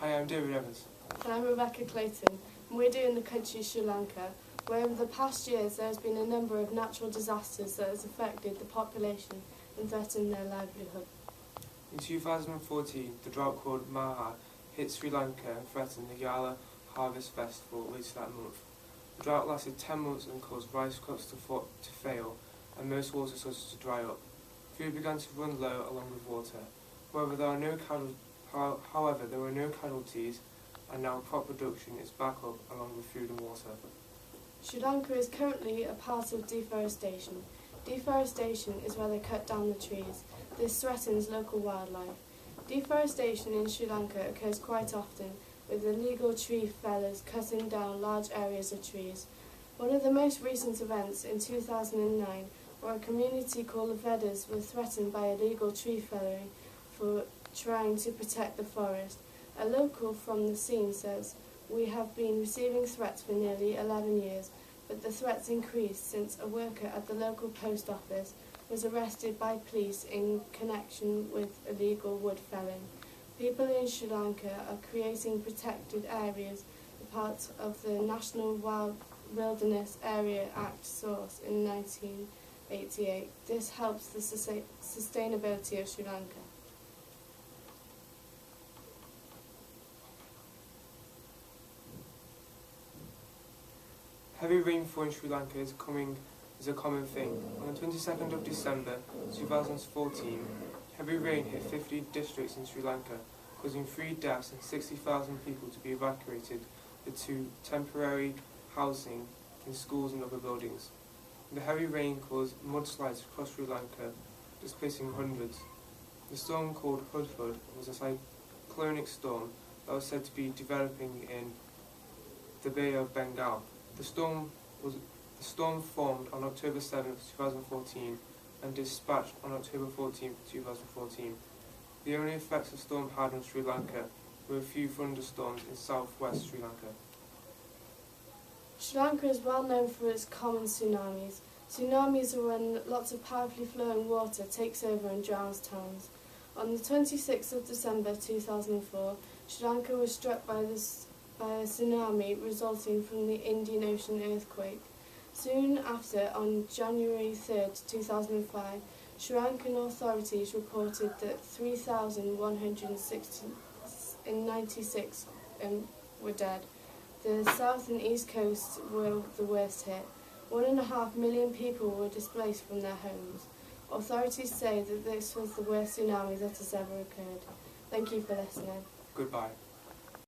Hi, I'm David Evans. And I'm Rebecca Clayton, and we're doing the country Sri Lanka, where over the past years there has been a number of natural disasters that has affected the population and threatened their livelihood. In 2014, the drought called Maha hit Sri Lanka and threatened the Yala Harvest Festival later that month. The drought lasted 10 months and caused rice crops to fail and most water sources to dry up. Food began to run low along with water. However, there were no casualties, and now crop production is back up along with food and water. Sri Lanka is currently a part of deforestation. Deforestation is where they cut down the trees. This threatens local wildlife. Deforestation in Sri Lanka occurs quite often, with illegal tree fellers cutting down large areas of trees. One of the most recent events in 2009, where a community called the Vedas was threatened by illegal tree felling for trying to protect the forest. A local from the scene says, "We have been receiving threats for nearly 11 years, but the threats increased since a worker at the local post office was arrested by police in connection with illegal wood felling." People in Sri Lanka are creating protected areas, a part of the National Wilderness Area Act source in 1988. This helps the sustainability of Sri Lanka. Heavy rainfall in Sri Lanka is a common thing. On the 22nd of December 2014, heavy rain hit 50 districts in Sri Lanka, causing 3 deaths and 60,000 people to be evacuated to temporary housing in schools and other buildings. The heavy rain caused mudslides across Sri Lanka, displacing hundreds. The storm called Hudhud was a cyclonic storm that was said to be developing in the Bay of Bengal. The storm formed on October 7, 2014 and dispatched on October 14, 2014. The only effects the storm had on Sri Lanka were a few thunderstorms in southwest Sri Lanka. Sri Lanka is well known for its common tsunamis. Tsunamis are when lots of powerfully flowing water takes over and drowns towns. On the 26th of December 2004, Sri Lanka was struck by a tsunami resulting from the Indian Ocean earthquake. Soon after, on January 3, 2005, Sri Lankan authorities reported that 3,196 were dead. The south and east coasts were the worst hit. 1.5 million people were displaced from their homes. Authorities say that this was the worst tsunami that has ever occurred. Thank you for listening. Goodbye.